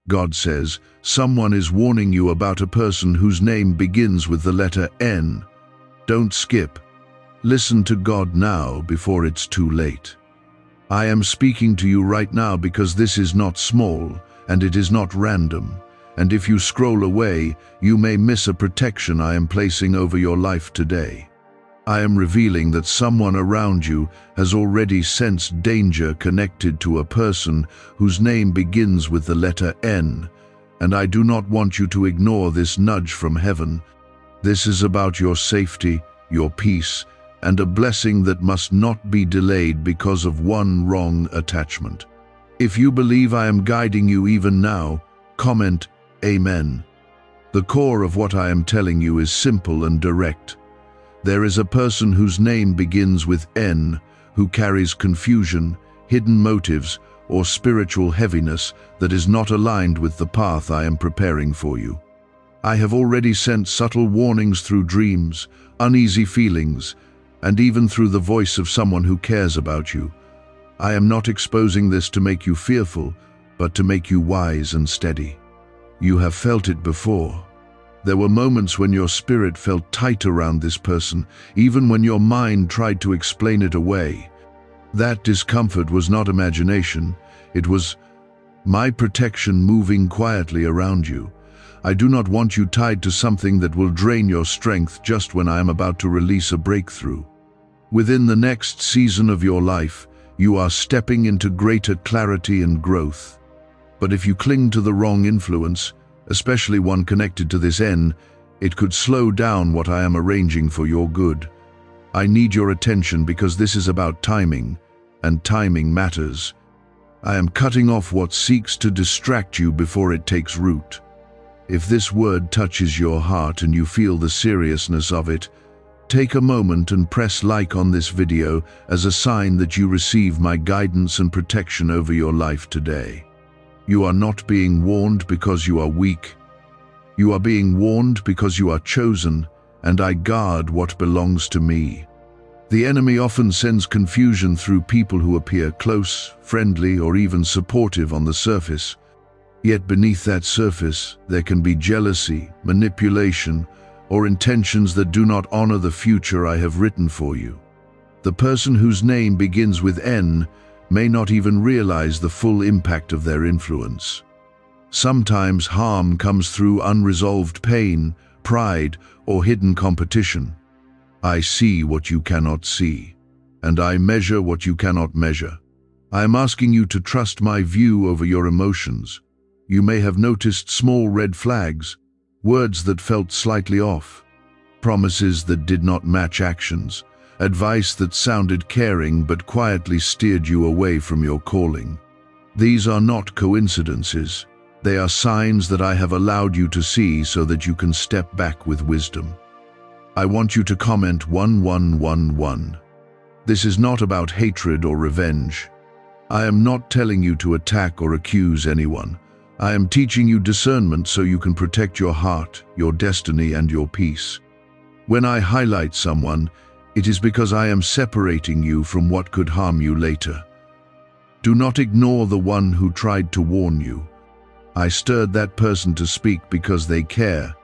God says, someone is warning you about a person whose name begins with the letter N. Don't skip. Listen to God now before it's too late. I am speaking to you right now because this is not small and it is not random. And if you scroll away, you may miss a protection I am placing over your life today. I am revealing that someone around you has already sensed danger connected to a person whose name begins with the letter N, and I do not want you to ignore this nudge from heaven. This is about your safety, your peace, and a blessing that must not be delayed because of one wrong attachment. If you believe I am guiding you even now, comment Amen. The core of what I am telling you is simple and direct. There is a person whose name begins with N, who carries confusion, hidden motives, or spiritual heaviness that is not aligned with the path I am preparing for you. I have already sent subtle warnings through dreams, uneasy feelings, and even through the voice of someone who cares about you. I am not exposing this to make you fearful, but to make you wise and steady. You have felt it before. There were moments when your spirit felt tight around this person, even when your mind tried to explain it away. That discomfort was not imagination, it was my protection moving quietly around you. I do not want you tied to something that will drain your strength just when I am about to release a breakthrough. Within the next season of your life, you are stepping into greater clarity and growth. But if you cling to the wrong influence, especially one connected to this N, it could slow down what I am arranging for your good. I need your attention because this is about timing, and timing matters. I am cutting off what seeks to distract you before it takes root. If this word touches your heart and you feel the seriousness of it, take a moment and press like on this video as a sign that you receive my guidance and protection over your life today. You are not being warned because you are weak. You are being warned because you are chosen, and I guard what belongs to me. The enemy often sends confusion through people who appear close, friendly, or even supportive on the surface. Yet beneath that surface, there can be jealousy, manipulation, or intentions that do not honor the future I have written for you. The person whose name begins with N may not even realize the full impact of their influence. Sometimes harm comes through unresolved pain, pride, or hidden competition. I see what you cannot see, and I measure what you cannot measure. I am asking you to trust my view over your emotions. You may have noticed small red flags, words that felt slightly off, promises that did not match actions, advice that sounded caring but quietly steered you away from your calling. These are not coincidences. They are signs that I have allowed you to see so that you can step back with wisdom. I want you to comment 1111. This is not about hatred or revenge. I am not telling you to attack or accuse anyone. I am teaching you discernment so you can protect your heart, your destiny, and your peace. When I highlight someone, it is because I am separating you from what could harm you later. Do not ignore the one who tried to warn you. I stirred that person to speak because they care,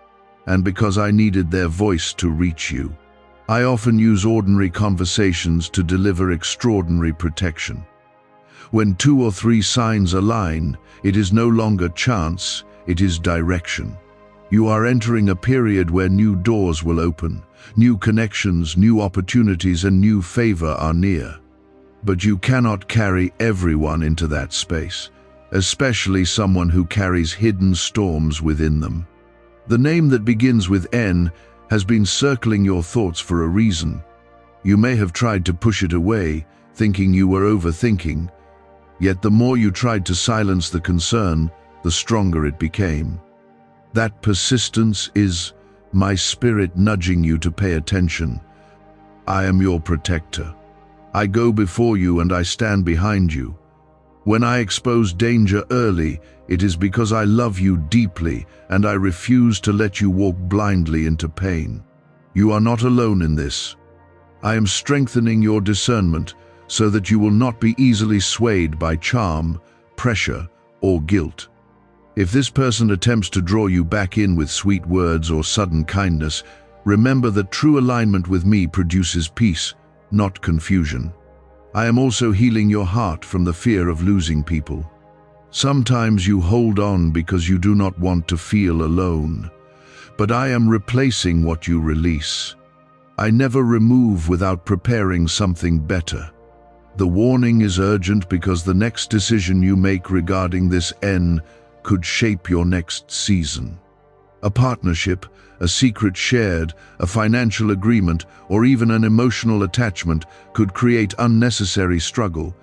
and because I needed their voice to reach you. I often use ordinary conversations to deliver extraordinary protection. When 2 or 3 signs align, it is no longer chance, it is direction. You are entering a period where new doors will open, new connections, new opportunities, and new favor are near. But you cannot carry everyone into that space, especially someone who carries hidden storms within them. The name that begins with N has been circling your thoughts for a reason. You may have tried to push it away, thinking you were overthinking, yet the more you tried to silence the concern, the stronger it became. That persistence is my spirit nudging you to pay attention. I am your protector. I go before you and I stand behind you. When I expose danger early, it is because I love you deeply and I refuse to let you walk blindly into pain. You are not alone in this. I am strengthening your discernment so that you will not be easily swayed by charm, pressure, or guilt. If this person attempts to draw you back in with sweet words or sudden kindness, remember that true alignment with me produces peace, not confusion. I am also healing your heart from the fear of losing people. Sometimes you hold on because you do not want to feel alone, but I am replacing what you release. I never remove without preparing something better. The warning is urgent because the next decision you make regarding this N could shape your next season. A partnership, a secret shared, a financial agreement, or even an emotional attachment could create unnecessary struggle.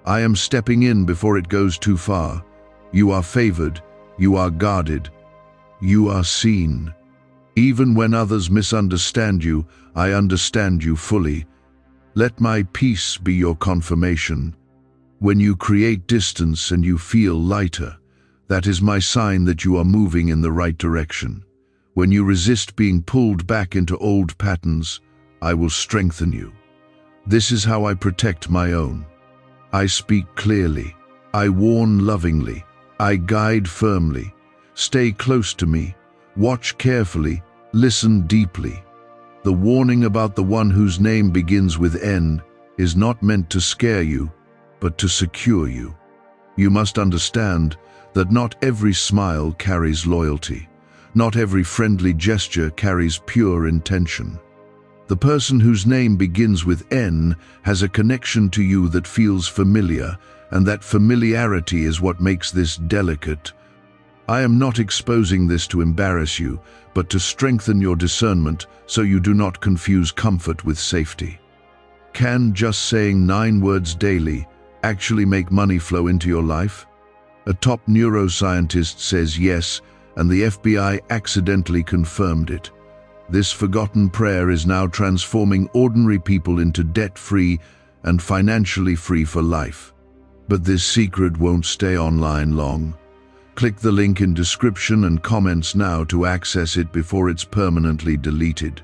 I am stepping in before it goes too far. You are favored, you are guarded, you are seen. Even when others misunderstand you, I understand you fully. Let my peace be your confirmation. When you create distance and you feel lighter, that is my sign that you are moving in the right direction. When you resist being pulled back into old patterns, I will strengthen you. This is how I protect my own. I speak clearly. I warn lovingly. I guide firmly. Stay close to me. Watch carefully. Listen deeply. The warning about the one whose name begins with N is not meant to scare you, but to secure you. You must understand that not every smile carries loyalty. Not every friendly gesture carries pure intention. The person whose name begins with N has a connection to you that feels familiar, and that familiarity is what makes this delicate. I am not exposing this to embarrass you, but to strengthen your discernment so you do not confuse comfort with safety. Can just saying 9 words daily actually make money flow into your life? A top neuroscientist says yes, and the FBI accidentally confirmed it. This forgotten prayer is now transforming ordinary people into debt-free and financially free for life. But this secret won't stay online long. Click the link in description and comments now to access it before it's permanently deleted.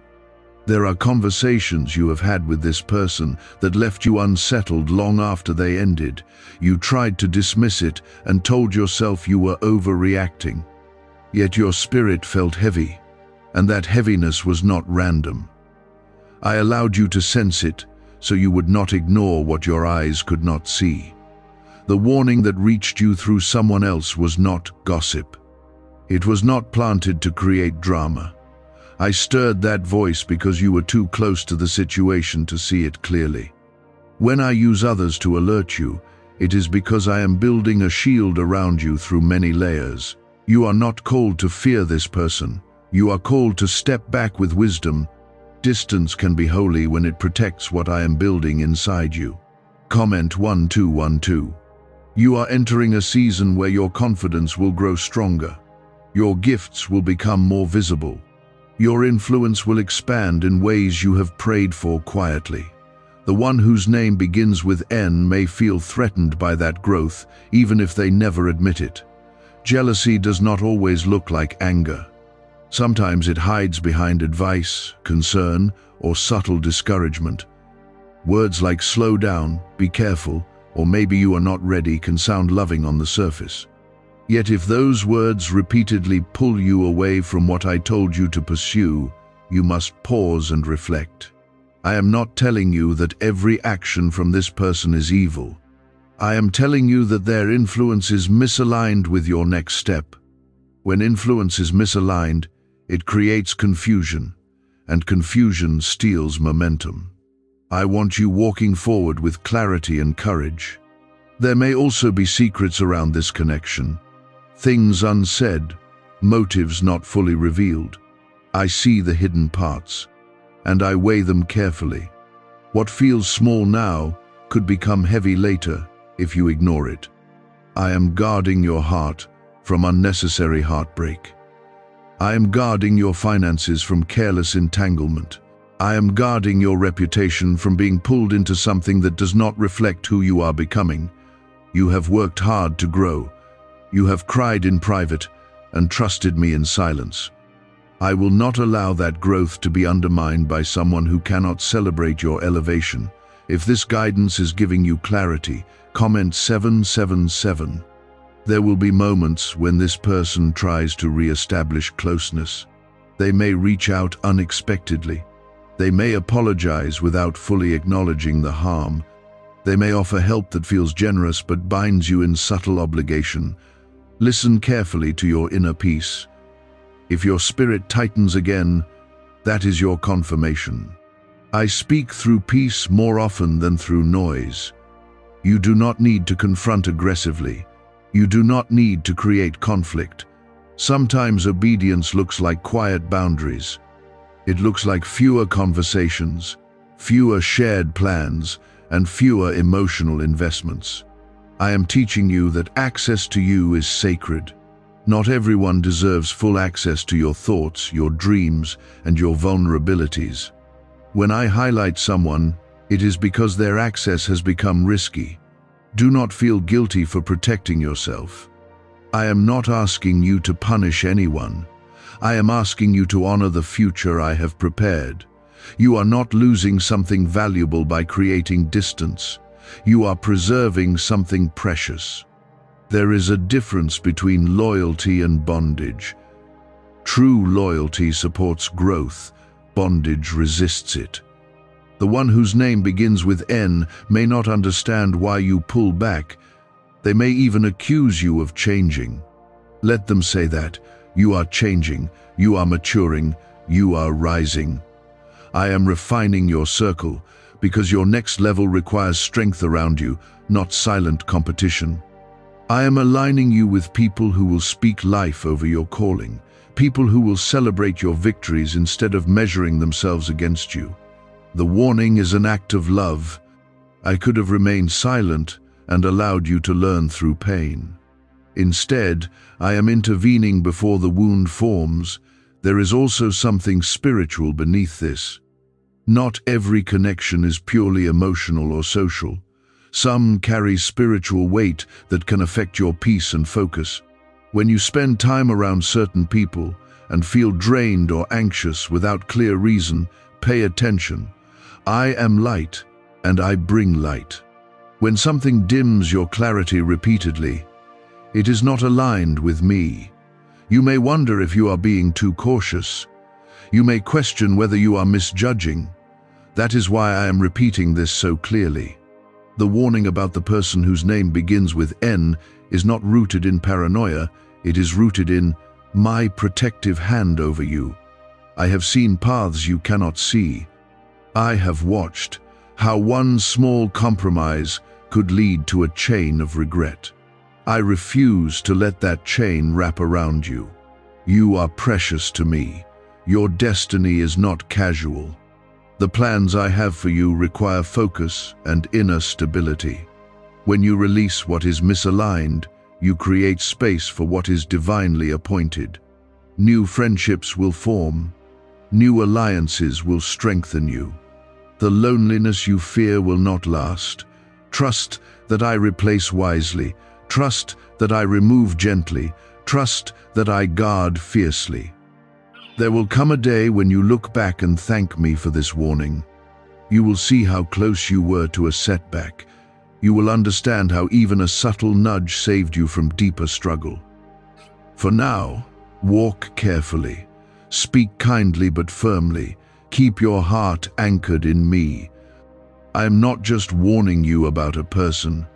There are conversations you have had with this person that left you unsettled long after they ended. You tried to dismiss it and told yourself you were overreacting. Yet your spirit felt heavy, and that heaviness was not random. I allowed you to sense it, so you would not ignore what your eyes could not see. The warning that reached you through someone else was not gossip. It was not planted to create drama. I stirred that voice because you were too close to the situation to see it clearly. When I use others to alert you, it is because I am building a shield around you through many layers. You are not called to fear this person. You are called to step back with wisdom. Distance can be holy when it protects what I am building inside you. Comment 1212. You are entering a season where your confidence will grow stronger. Your gifts will become more visible. Your influence will expand in ways you have prayed for quietly. The one whose name begins with N may feel threatened by that growth, even if they never admit it. Jealousy does not always look like anger. Sometimes it hides behind advice, concern, or subtle discouragement. Words like slow down, be careful, or maybe you are not ready can sound loving on the surface. Yet if those words repeatedly pull you away from what I told you to pursue, you must pause and reflect. I am not telling you that every action from this person is evil. I am telling you that their influence is misaligned with your next step. When influence is misaligned, it creates confusion, and confusion steals momentum. I want you walking forward with clarity and courage. There may also be secrets around this connection. Things unsaid, motives not fully revealed. I see the hidden parts, and I weigh them carefully. What feels small now could become heavy later if you ignore it. I am guarding your heart from unnecessary heartbreak. I am guarding your finances from careless entanglement. I am guarding your reputation from being pulled into something that does not reflect who you are becoming. You have worked hard to grow. You have cried in private and trusted me in silence. I will not allow that growth to be undermined by someone who cannot celebrate your elevation. If this guidance is giving you clarity, comment 777. There will be moments when this person tries to re-establish closeness. They may reach out unexpectedly. They may apologize without fully acknowledging the harm. They may offer help that feels generous but binds you in subtle obligation. Listen carefully to your inner peace. If your spirit tightens again, that is your confirmation. I speak through peace more often than through noise. You do not need to confront aggressively. You do not need to create conflict. Sometimes obedience looks like quiet boundaries. It looks like fewer conversations, fewer shared plans, and fewer emotional investments. I am teaching you that access to you is sacred. Not everyone deserves full access to your thoughts, your dreams, and your vulnerabilities. When I highlight someone, it is because their access has become risky. Do not feel guilty for protecting yourself. I am not asking you to punish anyone. I am asking you to honor the future I have prepared. You are not losing something valuable by creating distance. You are preserving something precious. There is a difference between loyalty and bondage. True loyalty supports growth. Bondage resists it. The one whose name begins with N may not understand why you pull back. They may even accuse you of changing. Let them say that. You are changing, you are maturing, you are rising. I am refining your circle because your next level requires strength around you, not silent competition. I am aligning you with people who will speak life over your calling, people who will celebrate your victories instead of measuring themselves against you. The warning is an act of love. I could have remained silent and allowed you to learn through pain. Instead, I am intervening before the wound forms. There is also something spiritual beneath this. Not every connection is purely emotional or social. Some carry spiritual weight that can affect your peace and focus. When you spend time around certain people and feel drained or anxious without clear reason, pay attention. I am light, and I bring light. When something dims your clarity repeatedly, it is not aligned with me. You may wonder if you are being too cautious. You may question whether you are misjudging. That is why I am repeating this so clearly. The warning about the person whose name begins with N is not rooted in paranoia, it is rooted in my protective hand over you. I have seen paths you cannot see. I have watched how one small compromise could lead to a chain of regret. I refuse to let that chain wrap around you. You are precious to me. Your destiny is not casual. The plans I have for you require focus and inner stability. When you release what is misaligned, you create space for what is divinely appointed. New friendships will form. New alliances will strengthen you. The loneliness you fear will not last. Trust that I replace wisely. Trust that I remove gently. Trust that I guard fiercely. There will come a day when you look back and thank me for this warning. You will see how close you were to a setback. You will understand how even a subtle nudge saved you from deeper struggle. For now, walk carefully. Speak kindly but firmly. Keep your heart anchored in me. I am not just warning you about a person.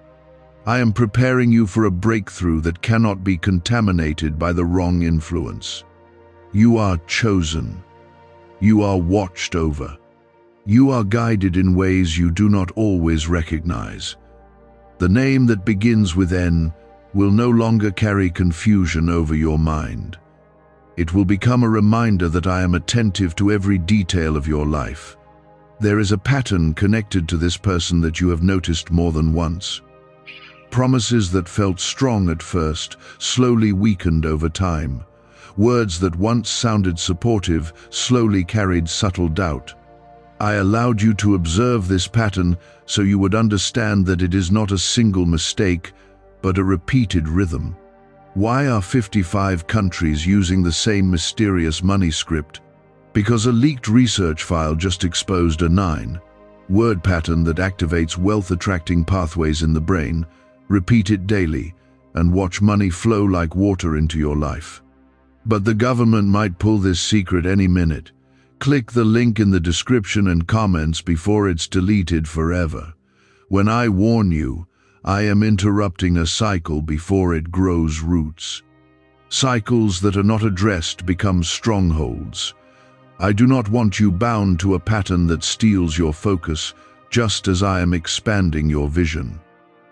I am preparing you for a breakthrough that cannot be contaminated by the wrong influence. You are chosen. You are watched over. You are guided in ways you do not always recognize. The name that begins with N will no longer carry confusion over your mind. It will become a reminder that I am attentive to every detail of your life. There is a pattern connected to this person that you have noticed more than once. Promises that felt strong at first slowly weakened over time. Words that once sounded supportive slowly carried subtle doubt. I allowed you to observe this pattern so you would understand that it is not a single mistake, but a repeated rhythm. Why are 55 countries using the same mysterious money script? Because a leaked research file just exposed a 9-word pattern that activates wealth-attracting pathways in the brain. Repeat it daily. and watch money flow like water into your life. But the government might pull this secret any minute. Click the link in the description and comments before it's deleted forever. When I warn you, I am interrupting a cycle before it grows roots. Cycles that are not addressed become strongholds. I do not want you bound to a pattern that steals your focus, just as I am expanding your vision.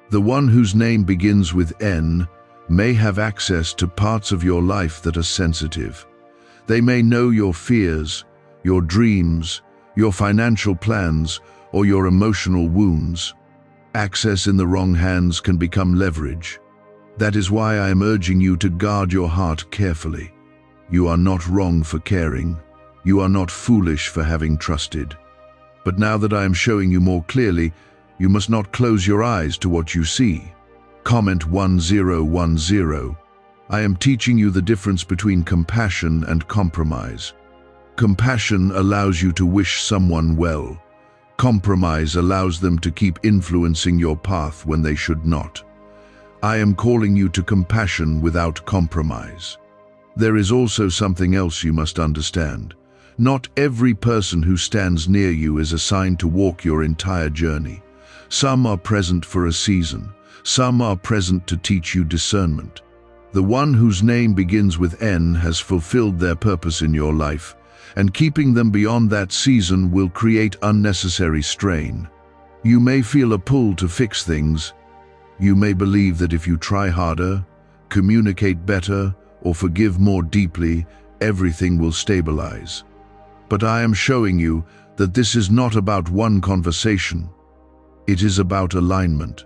The one whose name begins with N may have access to parts of your life that are sensitive. They may know your fears, your dreams, your financial plans, or your emotional wounds. Access in the wrong hands can become leverage. That is why I am urging you to guard your heart carefully. You are not wrong for caring. You are not foolish for having trusted. But now that I am showing you more clearly, you must not close your eyes to what you see. Comment 1010. I am teaching you the difference between compassion and compromise. Compassion allows you to wish someone well. Compromise allows them to keep influencing your path when they should not. I am calling you to compassion without compromise. There is also something else you must understand. Not every person who stands near you is assigned to walk your entire journey. Some are present for a season. Some are present to teach you discernment. The one whose name begins with N has fulfilled their purpose in your life, and keeping them beyond that season will create unnecessary strain. You may feel a pull to fix things. You may believe that if you try harder, communicate better, or forgive more deeply, everything will stabilize. But I am showing you that this is not about one conversation. It is about alignment.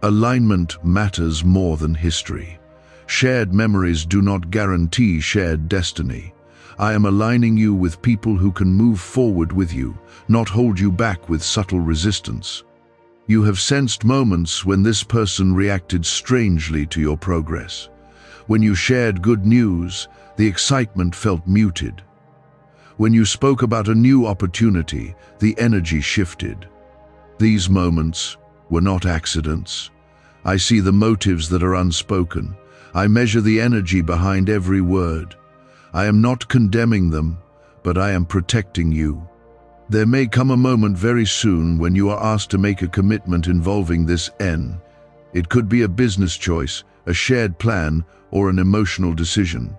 Alignment matters more than history. Shared memories do not guarantee shared destiny. I am aligning you with people who can move forward with you, not hold you back with subtle resistance. You have sensed moments when this person reacted strangely to your progress. When you shared good news, the excitement felt muted. When you spoke about a new opportunity, the energy shifted. These moments were not accidents. I see the motives that are unspoken. I measure the energy behind every word. I am not condemning them, but I am protecting you. There may come a moment very soon when you are asked to make a commitment involving this N. It could be a business choice, a shared plan, or an emotional decision.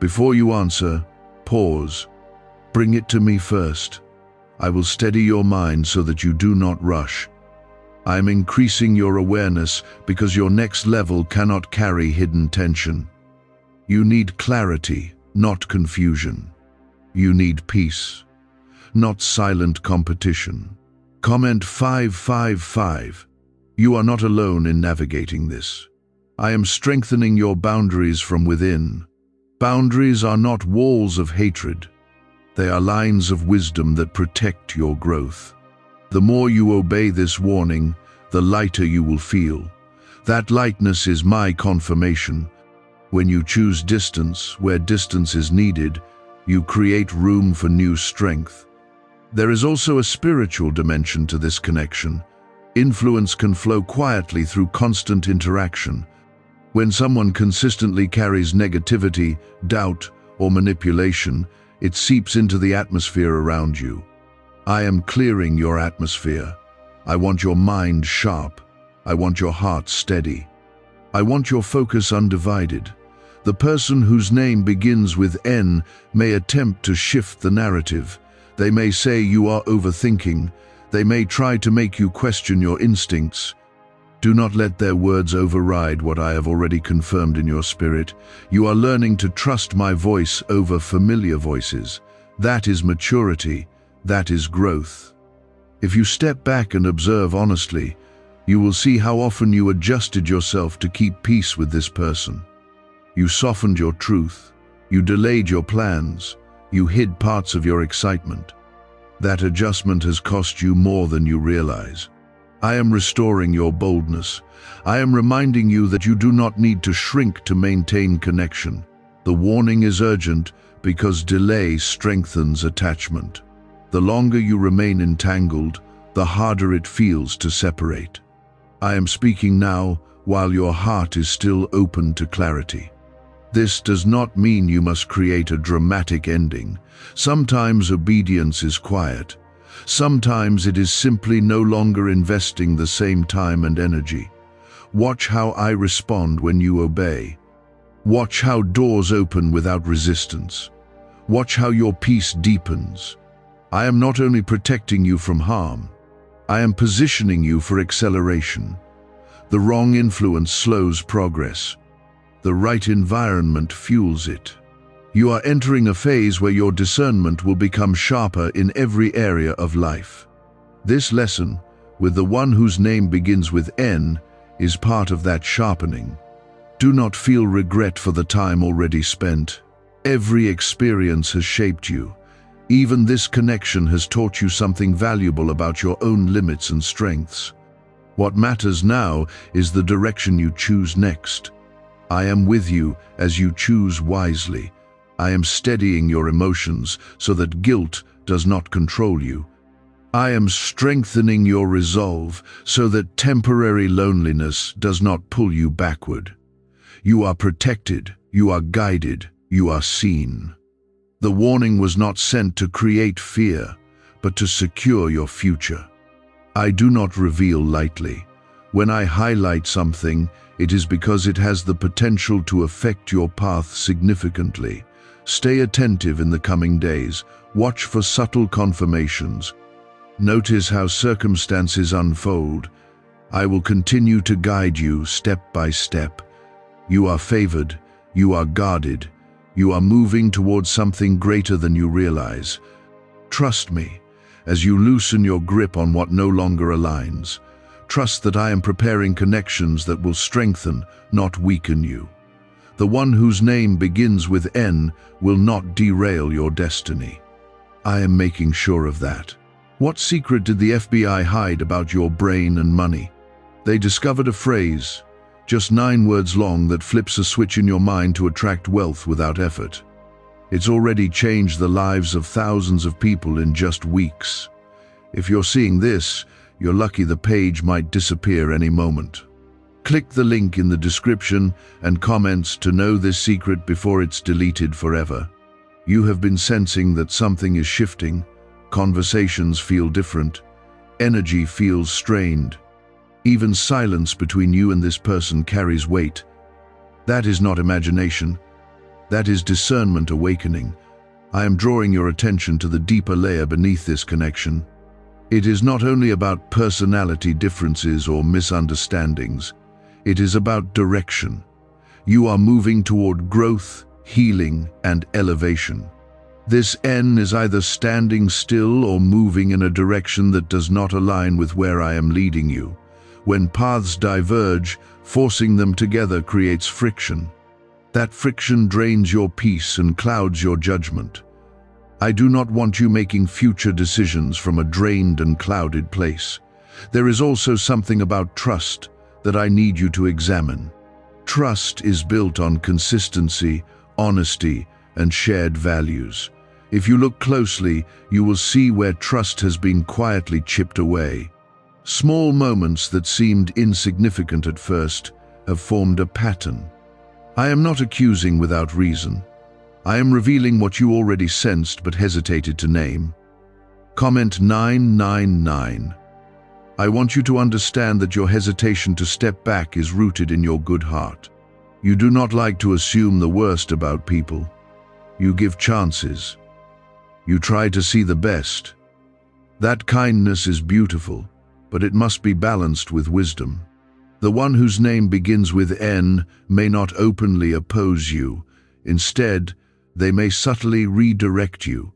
Before you answer, pause. Bring it to me first. I will steady your mind so that you do not rush. I am increasing your awareness because your next level cannot carry hidden tension. You need clarity, not confusion. You need peace, not silent competition. Comment 555. You are not alone in navigating this. I am strengthening your boundaries from within. Boundaries are not walls of hatred. They are lines of wisdom that protect your growth. The more you obey this warning, the lighter you will feel. That lightness is my confirmation. When you choose distance where distance is needed, you create room for new strength. There is also a spiritual dimension to this connection. Influence can flow quietly through constant interaction. When someone consistently carries negativity, doubt, or manipulation, it seeps into the atmosphere around you. I am clearing your atmosphere. I want your mind sharp. I want your heart steady. I want your focus undivided. The person whose name begins with N may attempt to shift the narrative. They may say you are overthinking. They may try to make you question your instincts. Do not let their words override what I have already confirmed in your spirit. You are learning to trust my voice over familiar voices. That is maturity. That is growth. If you step back and observe honestly, you will see how often you adjusted yourself to keep peace with this person. You softened your truth. You delayed your plans. You hid parts of your excitement. That adjustment has cost you more than you realize. I am restoring your boldness. I am reminding you that you do not need to shrink to maintain connection. The warning is urgent because delay strengthens attachment. The longer you remain entangled, the harder it feels to separate. I am speaking now, while your heart is still open to clarity. This does not mean you must create a dramatic ending. Sometimes obedience is quiet. Sometimes it is simply no longer investing the same time and energy. Watch how I respond when you obey. Watch how doors open without resistance. Watch how your peace deepens. I am not only protecting you from harm, I am positioning you for acceleration. The wrong influence slows progress. The right environment fuels it. You are entering a phase where your discernment will become sharper in every area of life. This lesson, with the one whose name begins with N, is part of that sharpening. Do not feel regret for the time already spent. Every experience has shaped you. Even this connection has taught you something valuable about your own limits and strengths. What matters now is the direction you choose next. I am with you as you choose wisely. I am steadying your emotions so that guilt does not control you. I am strengthening your resolve so that temporary loneliness does not pull you backward. You are protected, you are guided, you are seen. The warning was not sent to create fear, but to secure your future. I do not reveal lightly. When I highlight something, it is because it has the potential to affect your path significantly. Stay attentive in the coming days. Watch for subtle confirmations. Notice how circumstances unfold. I will continue to guide you step by step. You are favored, you are guarded, you are moving towards something greater than you realize. Trust me, as you loosen your grip on what no longer aligns. Trust that I am preparing connections that will strengthen, not weaken you. The one whose name begins with N will not derail your destiny. I am making sure of that. What secret did the FBI hide about your brain and money? They discovered a phrase, just 9 words long, that flips a switch in your mind to attract wealth without effort. It's already changed the lives of thousands of people in just weeks. If you're seeing this, you're lucky. The page might disappear any moment. Click the link in the description and comments to know this secret before it's deleted forever. You have been sensing that something is shifting. Conversations feel different. Energy feels strained. Even silence between you and this person carries weight. That is not imagination. That is discernment awakening. I am drawing your attention to the deeper layer beneath this connection. It is not only about personality differences or misunderstandings. It is about direction. You are moving toward growth, healing, and elevation. This N is either standing still or moving in a direction that does not align with where I am leading you. When paths diverge, forcing them together creates friction. That friction drains your peace and clouds your judgment. I do not want you making future decisions from a drained and clouded place. There is also something about trust that I need you to examine. Trust is built on consistency, honesty, and shared values. If you look closely, you will see where trust has been quietly chipped away. Small moments that seemed insignificant at first have formed a pattern. I am not accusing without reason. I am revealing what you already sensed but hesitated to name. Comment 999. I want you to understand that your hesitation to step back is rooted in your good heart. You do not like to assume the worst about people. You give chances. You try to see the best. That kindness is beautiful, but it must be balanced with wisdom. The one whose name begins with N may not openly oppose you. Instead, they may subtly redirect you.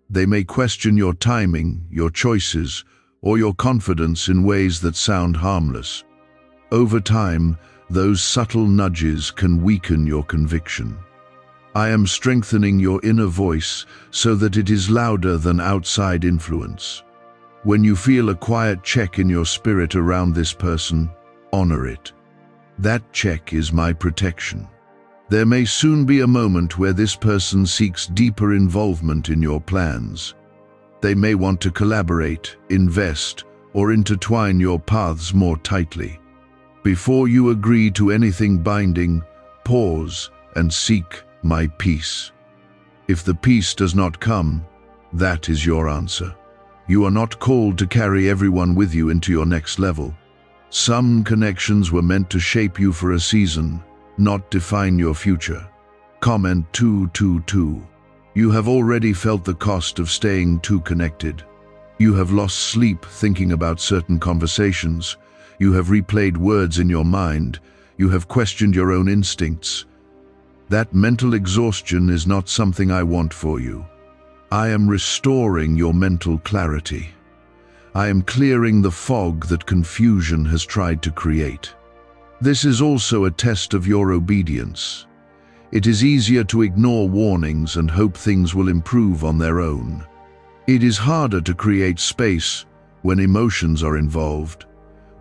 They may question your timing, your choices, or your confidence in ways that sound harmless. Over time, those subtle nudges can weaken your conviction. I am strengthening your inner voice so that it is louder than outside influence. When you feel a quiet check in your spirit around this person, honor it. That check is my protection. There may soon be a moment where this person seeks deeper involvement in your plans. They may want to collaborate, invest, or intertwine your paths more tightly. Before you agree to anything binding, pause and seek my peace. If the peace does not come, that is your answer. You are not called to carry everyone with you into your next level. Some connections were meant to shape you for a season, not define your future. Comment 222. You have already felt the cost of staying too connected. You have lost sleep thinking about certain conversations. You have replayed words in your mind. You have questioned your own instincts. That mental exhaustion is not something I want for you. I am restoring your mental clarity. I am clearing the fog that confusion has tried to create. This is also a test of your obedience. It is easier to ignore warnings and hope things will improve on their own. It is harder to create space when emotions are involved,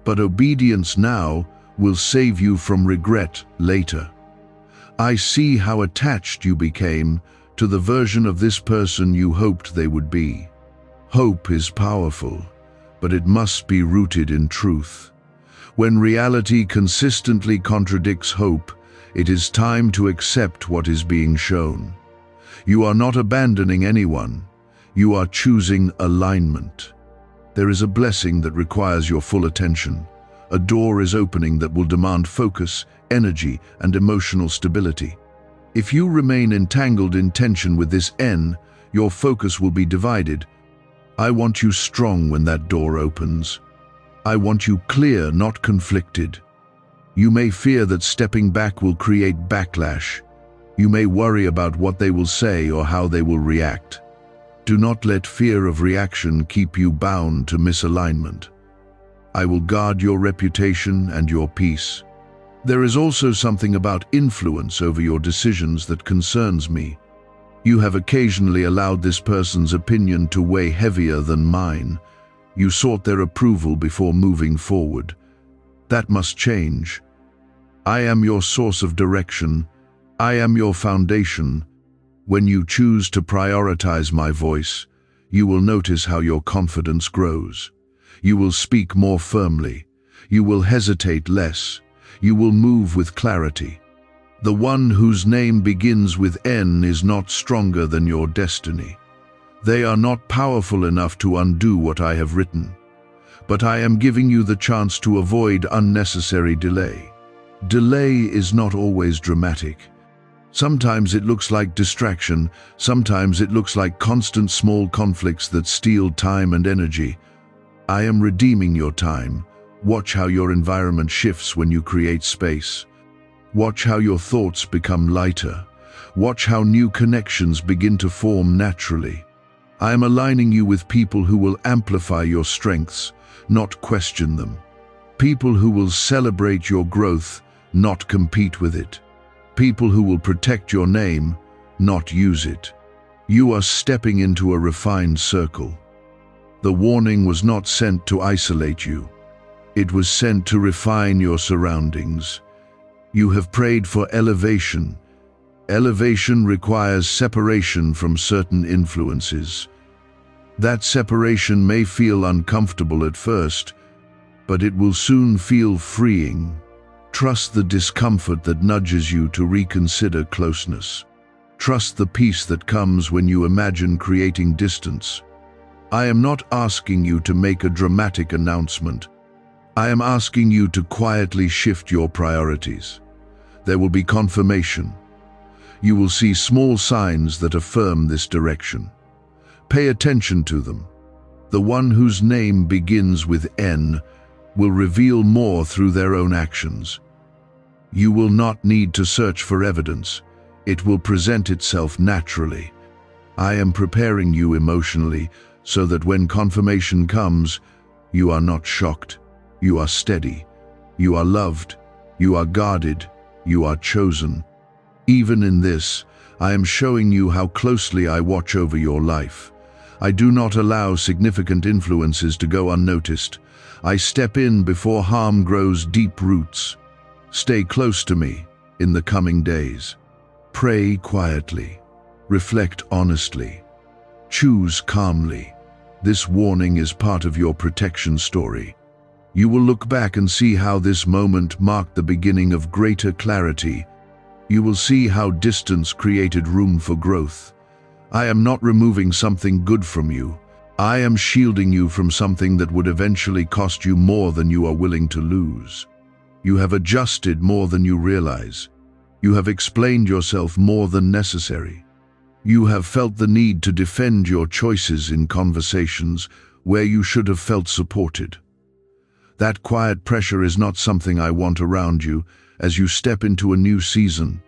but obedience now will save you from regret later. I see how attached you became to the version of this person you hoped they would be. Hope is powerful, but it must be rooted in truth. When reality consistently contradicts hope, it is time to accept what is being shown. You are not abandoning anyone. You are choosing alignment. There is a blessing that requires your full attention. A door is opening that will demand focus, energy, and emotional stability. If you remain entangled in tension with this N, your focus will be divided. I want you strong when that door opens. I want you clear, not conflicted. You may fear that stepping back will create backlash. You may worry about what they will say or how they will react. Do not let fear of reaction keep you bound to misalignment. I will guard your reputation and your peace. There is also something about influence over your decisions that concerns me. You have occasionally allowed this person's opinion to weigh heavier than mine. You sought their approval before moving forward. That must change. I am your source of direction. I am your foundation. When you choose to prioritize my voice, you will notice how your confidence grows. You will speak more firmly. You will hesitate less. You will move with clarity. The one whose name begins with N is not stronger than your destiny. They are not powerful enough to undo what I have written. But I am giving you the chance to avoid unnecessary delay. Delay is not always dramatic. Sometimes it looks like distraction, sometimes it looks like constant small conflicts that steal time and energy. I am redeeming your time. Watch how your environment shifts when you create space. Watch how your thoughts become lighter. Watch how new connections begin to form naturally. I am aligning you with people who will amplify your strengths, not question them. People who will celebrate your growth, not compete with it. People who will protect your name, not use it. You are stepping into a refined circle. The warning was not sent to isolate you. It was sent to refine your surroundings. You have prayed for elevation. Elevation requires separation from certain influences. That separation may feel uncomfortable at first, but it will soon feel freeing. Trust the discomfort that nudges you to reconsider closeness. Trust the peace that comes when you imagine creating distance. I am not asking you to make a dramatic announcement. I am asking you to quietly shift your priorities. There will be confirmation. You will see small signs that affirm this direction. Pay attention to them. The one whose name begins with N will reveal more through their own actions. You will not need to search for evidence. It will present itself naturally. I am preparing you emotionally so that when confirmation comes, you are not shocked. You are steady. You are loved. You are guarded. You are chosen. Even in this, I am showing you how closely I watch over your life. I do not allow significant influences to go unnoticed. I step in before harm grows deep roots. Stay close to me in the coming days. Pray quietly. Reflect honestly. Choose calmly. This warning is part of your protection story. You will look back and see how this moment marked the beginning of greater clarity. You will see how distance created room for growth. I am not removing something good from you. I am shielding you from something that would eventually cost you more than you are willing to lose. You have adjusted more than you realize. You have explained yourself more than necessary. You have felt the need to defend your choices in conversations where you should have felt supported. That quiet pressure is not something I want around you as you step into a new season.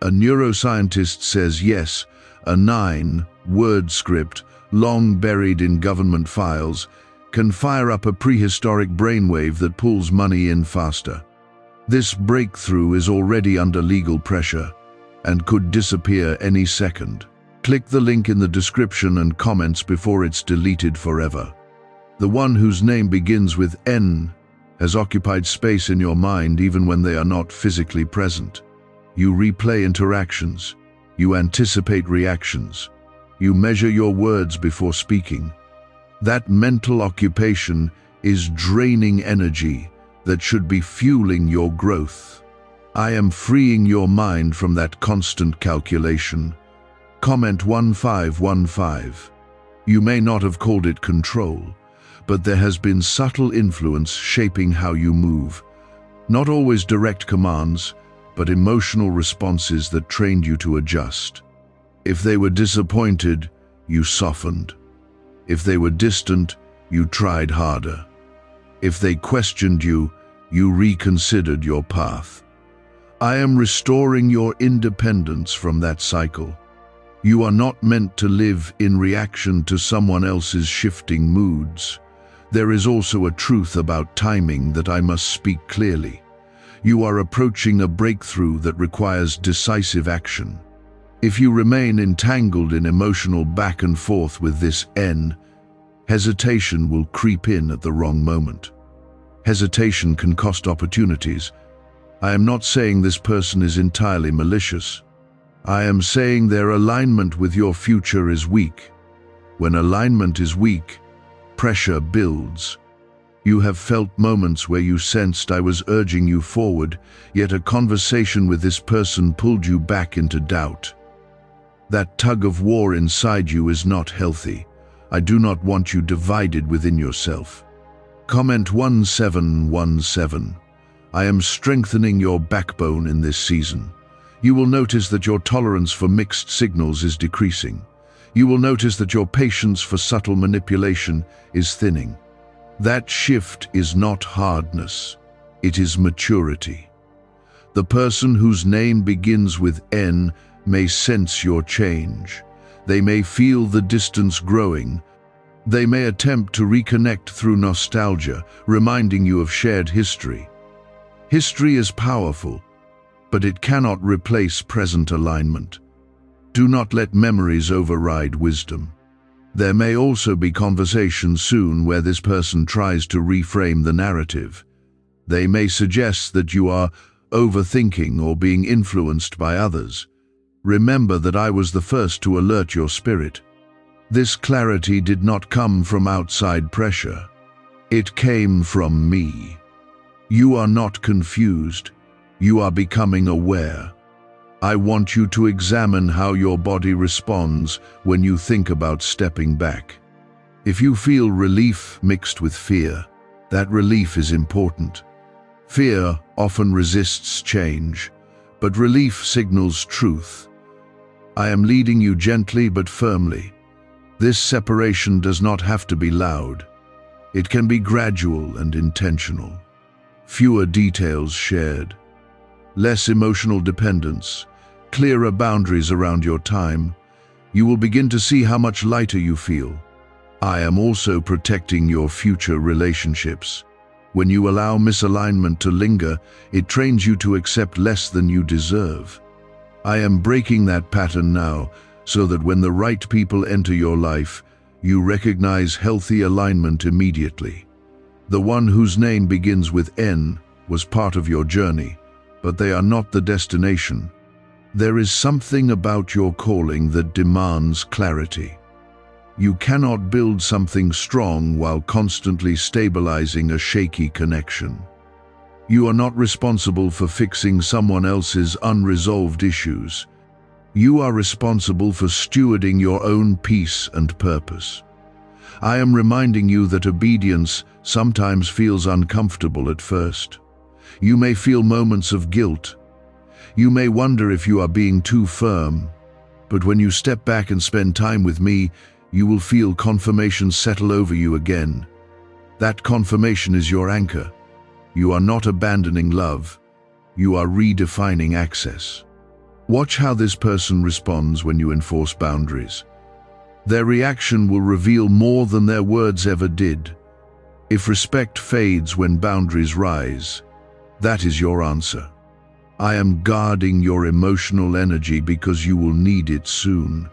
A neuroscientist says yes, a 9-word script, long buried in government files, can fire up a prehistoric brainwave that pulls money in faster. This breakthrough is already under legal pressure and could disappear any second. Click the link in the description and comments before it's deleted forever. The one whose name begins with N has occupied space in your mind even when they are not physically present. You replay interactions. You anticipate reactions. You measure your words before speaking. That mental occupation is draining energy that should be fueling your growth. I am freeing your mind from that constant calculation. Comment 1515. You may not have called it control, but there has been subtle influence shaping how you move. Not always direct commands, but emotional responses that trained you to adjust. If they were disappointed, you softened. If they were distant, you tried harder. If they questioned you, you reconsidered your path. I am restoring your independence from that cycle. You are not meant to live in reaction to someone else's shifting moods. There is also a truth about timing that I must speak clearly. You are approaching a breakthrough that requires decisive action. If you remain entangled in emotional back and forth with this N, hesitation will creep in at the wrong moment. Hesitation can cost opportunities. I am not saying this person is entirely malicious. I am saying their alignment with your future is weak. When alignment is weak, pressure builds. You have felt moments where you sensed I was urging you forward, yet a conversation with this person pulled you back into doubt. That tug of war inside you is not healthy. I do not want you divided within yourself. Comment 1717. I am strengthening your backbone in this season. You will notice that your tolerance for mixed signals is decreasing. You will notice that your patience for subtle manipulation is thinning. That shift is not hardness, it is maturity. The person whose name begins with N may sense your change. They may feel the distance growing. They may attempt to reconnect through nostalgia, reminding you of shared history. History is powerful, but it cannot replace present alignment. Do not let memories override wisdom. There may also be conversations soon where this person tries to reframe the narrative. They may suggest that you are overthinking or being influenced by others. Remember that I was the first to alert your spirit. This clarity did not come from outside pressure. It came from me. You are not confused. You are becoming aware. I want you to examine how your body responds when you think about stepping back. If you feel relief mixed with fear, that relief is important. Fear often resists change, but relief signals truth. I am leading you gently but firmly. This separation does not have to be loud. It can be gradual and intentional. Fewer details shared. Less emotional dependence. Clearer boundaries around your time. You will begin to see how much lighter you feel. I am also protecting your future relationships. When you allow misalignment to linger, it trains you to accept less than you deserve. I am breaking that pattern now, so that when the right people enter your life, you recognize healthy alignment immediately. The one whose name begins with N was part of your journey, but they are not the destination. There is something about your calling that demands clarity. You cannot build something strong while constantly stabilizing a shaky connection. You are not responsible for fixing someone else's unresolved issues. You are responsible for stewarding your own peace and purpose. I am reminding you that obedience sometimes feels uncomfortable at first. You may feel moments of guilt. You may wonder if you are being too firm. But when you step back and spend time with me, you will feel confirmation settle over you again. That confirmation is your anchor. You are not abandoning love. You are redefining access. Watch how this person responds when you enforce boundaries. Their reaction will reveal more than their words ever did. If respect fades when boundaries rise, that is your answer. I am guarding your emotional energy because you will need it soon.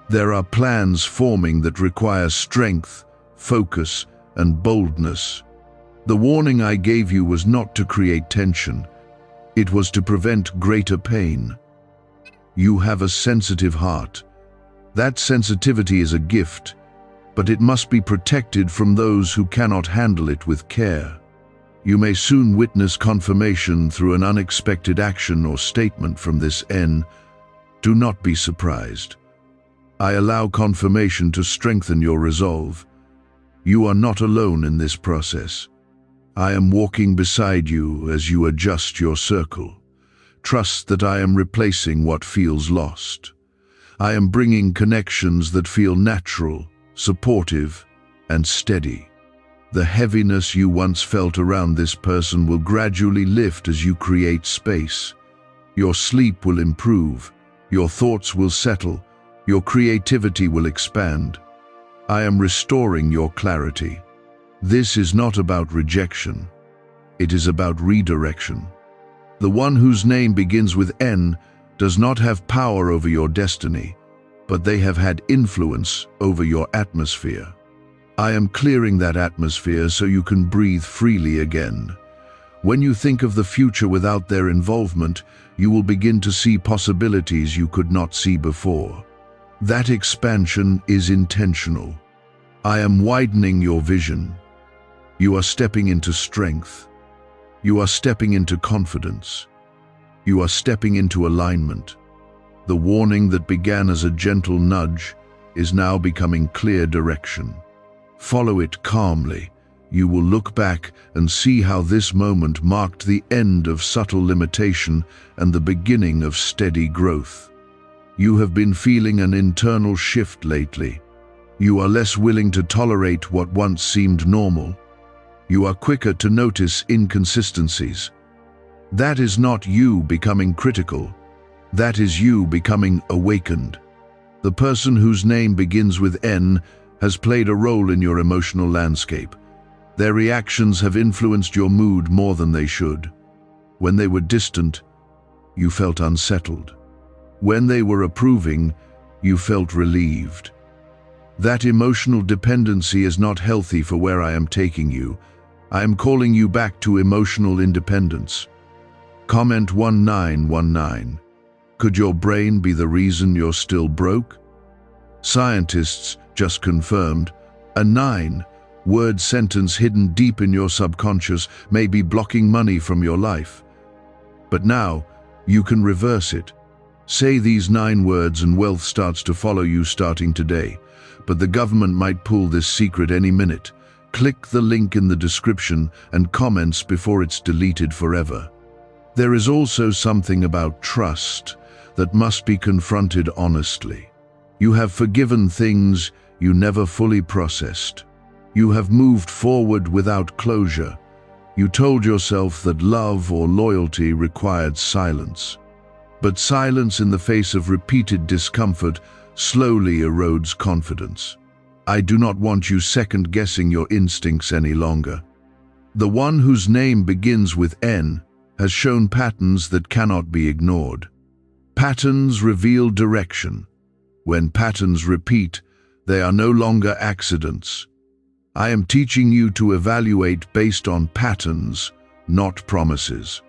There are plans forming that require strength, focus, and boldness. The warning I gave you was not to create tension. It was to prevent greater pain. You have a sensitive heart. That sensitivity is a gift, but it must be protected from those who cannot handle it with care. You may soon witness confirmation through an unexpected action or statement from this N. Do not be surprised. I allow confirmation to strengthen your resolve. You are not alone in this process. I am walking beside you as you adjust your circle. Trust that I am replacing what feels lost. I am bringing connections that feel natural, supportive, and steady. The heaviness you once felt around this person will gradually lift as you create space. Your sleep will improve, your thoughts will settle, your creativity will expand. I am restoring your clarity. This is not about rejection. It is about redirection. The one whose name begins with N does not have power over your destiny, but they have had influence over your atmosphere. I am clearing that atmosphere so you can breathe freely again. When you think of the future without their involvement, you will begin to see possibilities you could not see before. That expansion is intentional. I am widening your vision. You are stepping into strength. You are stepping into confidence. You are stepping into alignment. The warning that began as a gentle nudge is now becoming clear direction. Follow it calmly. You will look back and see how this moment marked the end of subtle limitation and the beginning of steady growth. You have been feeling an internal shift lately. You are less willing to tolerate what once seemed normal. You are quicker to notice inconsistencies. That is not you becoming critical. That is you becoming awakened. The person whose name begins with N has played a role in your emotional landscape. Their reactions have influenced your mood more than they should. When they were distant, you felt unsettled. When they were approving, you felt relieved. That emotional dependency is not healthy for where I am taking you. I am calling you back to emotional independence. Comment 1919. Could your brain be the reason you're still broke? Scientists just confirmed a 9-word sentence hidden deep in your subconscious may be blocking money from your life. But now, you can reverse it. Say these 9 words and wealth starts to follow you starting today. But the government might pull this secret any minute. Click the link in the description and comments before it's deleted forever. There is also something about trust that must be confronted honestly. You have forgiven things you never fully processed. You have moved forward without closure. You told yourself that love or loyalty required silence. But silence in the face of repeated discomfort slowly erodes confidence. I do not want you second-guessing your instincts any longer. The one whose name begins with N has shown patterns that cannot be ignored. Patterns reveal direction. When patterns repeat, they are no longer accidents. I am teaching you to evaluate based on patterns, not promises.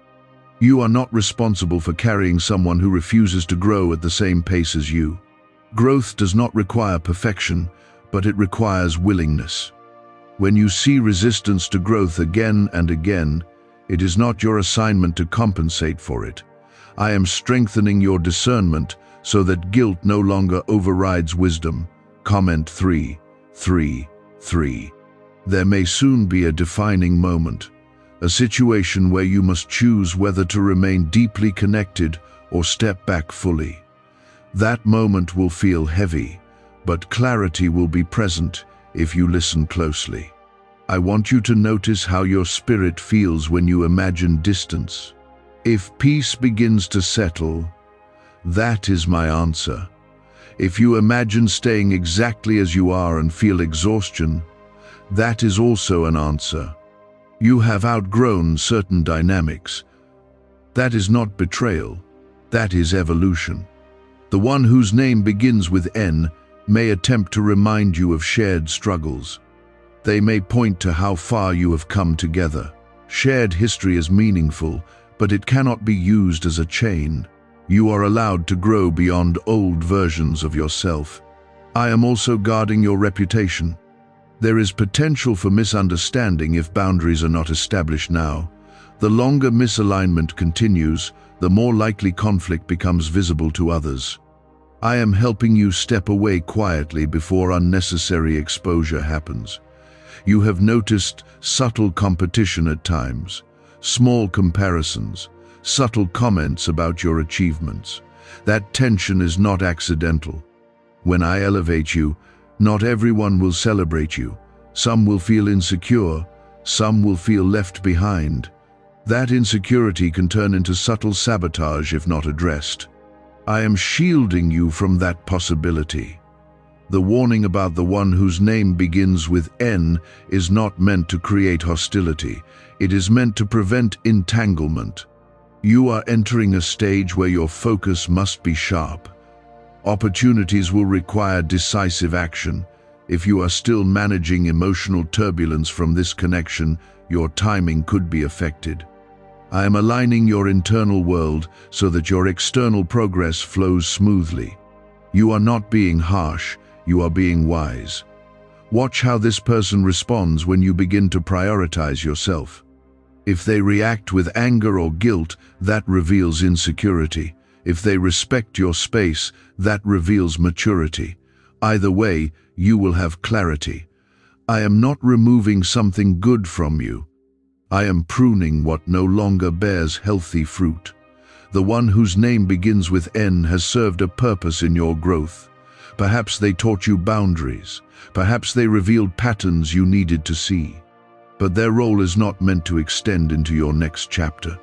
You are not responsible for carrying someone who refuses to grow at the same pace as you. Growth does not require perfection, but it requires willingness. When you see resistance to growth again and again, it is not your assignment to compensate for it. I am strengthening your discernment so that guilt no longer overrides wisdom. Comment 3:3:3. There may soon be a defining moment, a situation where you must choose whether to remain deeply connected or step back fully. That moment will feel heavy, but clarity will be present if you listen closely. I want you to notice how your spirit feels when you imagine distance. If peace begins to settle, that is my answer. If you imagine staying exactly as you are and feel exhaustion, that is also an answer. You have outgrown certain dynamics. That is not betrayal, that is evolution. The one whose name begins with N may attempt to remind you of shared struggles. They may point to how far you have come together. Shared history is meaningful, but it cannot be used as a chain. You are allowed to grow beyond old versions of yourself. I am also guarding your reputation. There is potential for misunderstanding if boundaries are not established now. The longer misalignment continues, the more likely conflict becomes visible to others. I am helping you step away quietly before unnecessary exposure happens. You have noticed subtle competition at times, small comparisons, subtle comments about your achievements. That tension is not accidental. When I elevate you, not everyone will celebrate you. Some will feel insecure, some will feel left behind. That insecurity can turn into subtle sabotage if not addressed. I am shielding you from that possibility. The warning about the one whose name begins with N is not meant to create hostility. It is meant to prevent entanglement. You are entering a stage where your focus must be sharp. Opportunities will require decisive action. If you are still managing emotional turbulence from this connection, your timing could be affected. I am aligning your internal world so that your external progress flows smoothly. You are not being harsh, you are being wise. Watch how this person responds when you begin to prioritize yourself. If they react with anger or guilt, that reveals insecurity. If they respect your space, that reveals maturity. Either way, you will have clarity. I am not removing something good from you. I am pruning what no longer bears healthy fruit. The one whose name begins with N has served a purpose in your growth. Perhaps they taught you boundaries. Perhaps they revealed patterns you needed to see. But their role is not meant to extend into your next chapter.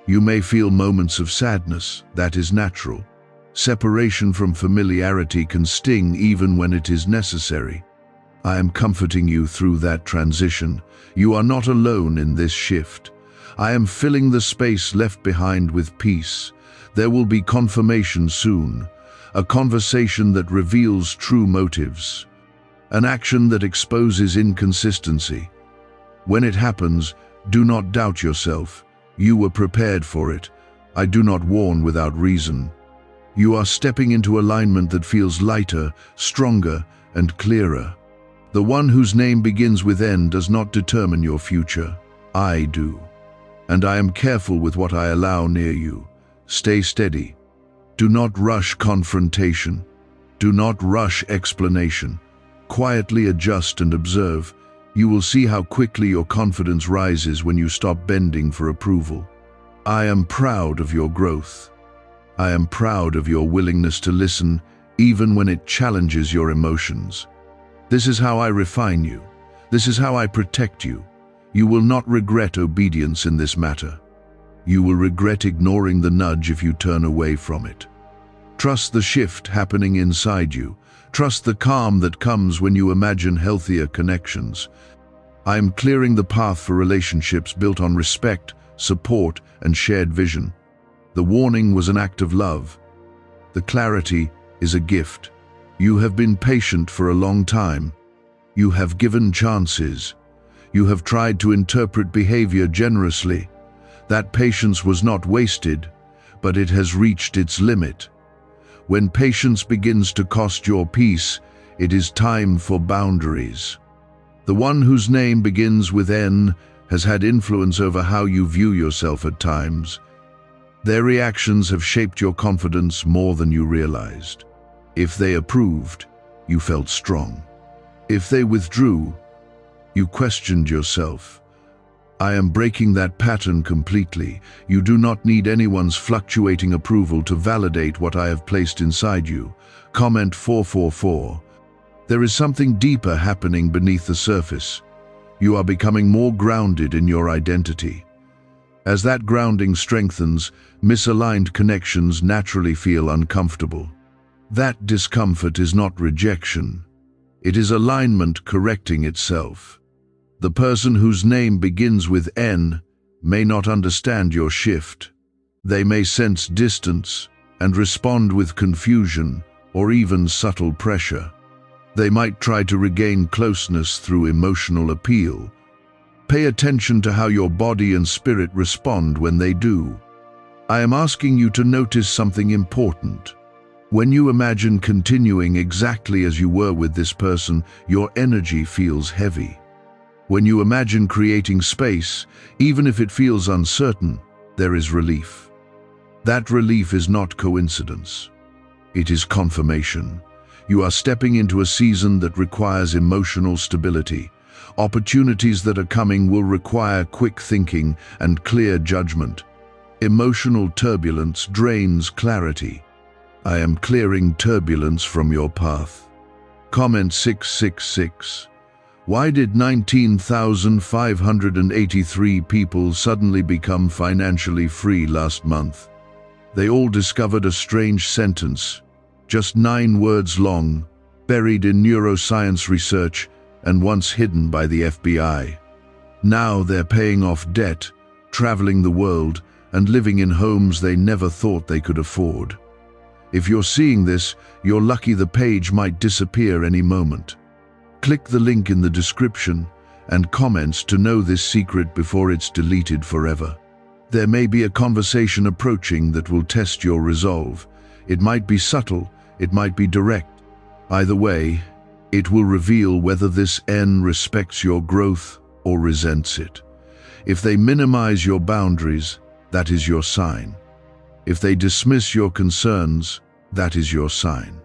You may feel moments of sadness. That is natural. Separation from familiarity can sting even when it is necessary. I am comforting you through that transition. You are not alone in this shift. I am filling the space left behind with peace. There will be confirmation soon, a conversation that reveals true motives, an action that exposes inconsistency. When it happens, do not doubt yourself. You were prepared for it. I do not warn without reason. You are stepping into alignment that feels lighter, stronger, and clearer. The one whose name begins with N does not determine your future. I do. And I am careful with what I allow near you. Stay steady. Do not rush confrontation. Do not rush explanation. Quietly adjust and observe. You will see how quickly your confidence rises when you stop bending for approval. I am proud of your growth. I am proud of your willingness to listen, even when it challenges your emotions. This is how I refine you. This is how I protect you. You will not regret obedience in this matter. You will regret ignoring the nudge if you turn away from it. Trust the shift happening inside you. Trust the calm that comes when you imagine healthier connections. I am clearing the path for relationships built on respect, support, and shared vision. The warning was an act of love. The clarity is a gift. You have been patient for a long time. You have given chances. You have tried to interpret behavior generously. That patience was not wasted, but it has reached its limit. When patience begins to cost your peace, It is time for boundaries. The one whose name begins with N has had influence over how you view yourself at times. Their reactions have shaped your confidence more than you realized. If they approved, you felt strong. If they withdrew, you questioned yourself. I am breaking that pattern completely. You do not need anyone's fluctuating approval to validate what I have placed inside you. Comment 444. There is something deeper happening beneath the surface. You are becoming more grounded in your identity. As that grounding strengthens, misaligned connections naturally feel uncomfortable. That discomfort is not rejection. It is alignment correcting itself. The person whose name begins with N may not understand your shift. They may sense distance and respond with confusion or even subtle pressure. They might try to regain closeness through emotional appeal. Pay attention to how your body and spirit respond when they do. I am asking you to notice something important. When you imagine continuing exactly as you were with this person, your energy feels heavy. When you imagine creating space, even if it feels uncertain, there is relief. That relief is not coincidence. It is confirmation. You are stepping into a season that requires emotional stability. Opportunities that are coming will require quick thinking and clear judgment. Emotional turbulence drains clarity. I am clearing turbulence from your path. Comment 666. Why did 19,583 people suddenly become financially free last month? They all discovered a strange sentence, just 9 words long, buried in neuroscience research and once hidden by the FBI. Now they're paying off debt, traveling the world, and living in homes they never thought they could afford. If you're seeing this, you're lucky the page might disappear any moment. Click the link in the description and comments to know this secret before it's deleted forever. There may be a conversation approaching that will test your resolve. It might be subtle, it might be direct. Either way, it will reveal whether this N respects your growth or resents it. If they minimize your boundaries, that is your sign. If they dismiss your concerns, that is your sign.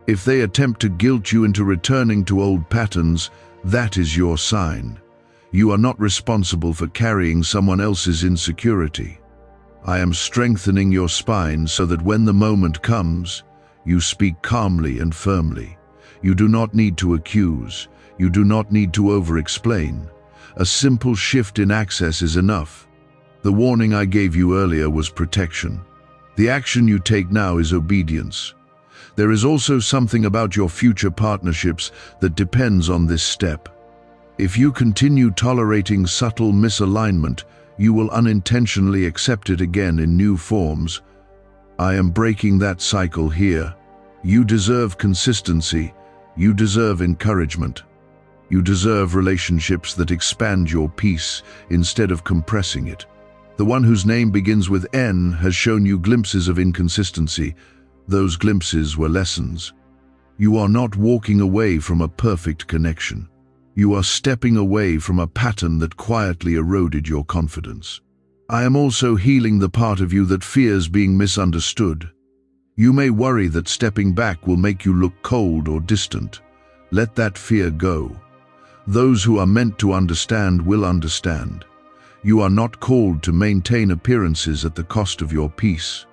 If they attempt to guilt you into returning to old patterns, that is your sign. You are not responsible for carrying someone else's insecurity. I am strengthening your spine so that when the moment comes, you speak calmly and firmly. You do not need to accuse. You do not need to over-explain. A simple shift in access is enough. The warning I gave you earlier was protection. The action you take now is obedience. There is also something about your future partnerships that depends on this step. If you continue tolerating subtle misalignment, you will unintentionally accept it again in new forms. I am breaking that cycle here. You deserve consistency. You deserve encouragement. You deserve relationships that expand your peace instead of compressing it. The one whose name begins with N has shown you glimpses of inconsistency. Those glimpses were lessons. You are not walking away from a perfect connection. You are stepping away from a pattern that quietly eroded your confidence. I am also healing the part of you that fears being misunderstood. You may worry that stepping back will make you look cold or distant. Let that fear go. Those who are meant to understand will understand. You are not called to maintain appearances at the cost of your peace.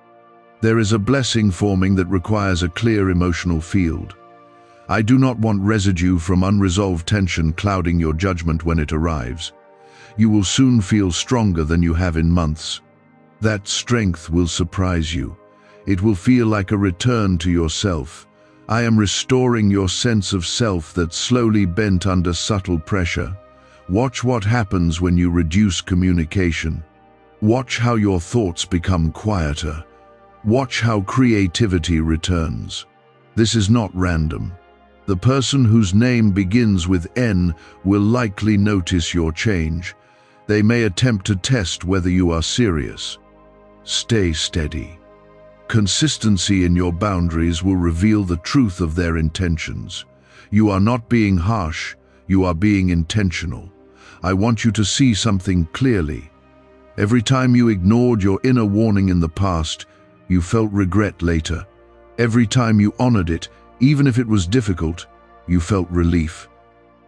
There is a blessing forming that requires a clear emotional field. I do not want residue from unresolved tension clouding your judgment when it arrives. You will soon feel stronger than you have in months. That strength will surprise you. It will feel like a return to yourself. I am restoring your sense of self that slowly bent under subtle pressure. Watch what happens when you reduce communication. Watch how your thoughts become quieter. Watch how creativity returns. This is not random. The person whose name begins with N will likely notice your change. They may attempt to test whether you are serious. Stay steady. Consistency in your boundaries will reveal the truth of their intentions. You are not being harsh, you are being intentional. I want you to see something clearly. Every time you ignored your inner warning in the past, you felt regret later. Every time you honored it, even if it was difficult, you felt relief.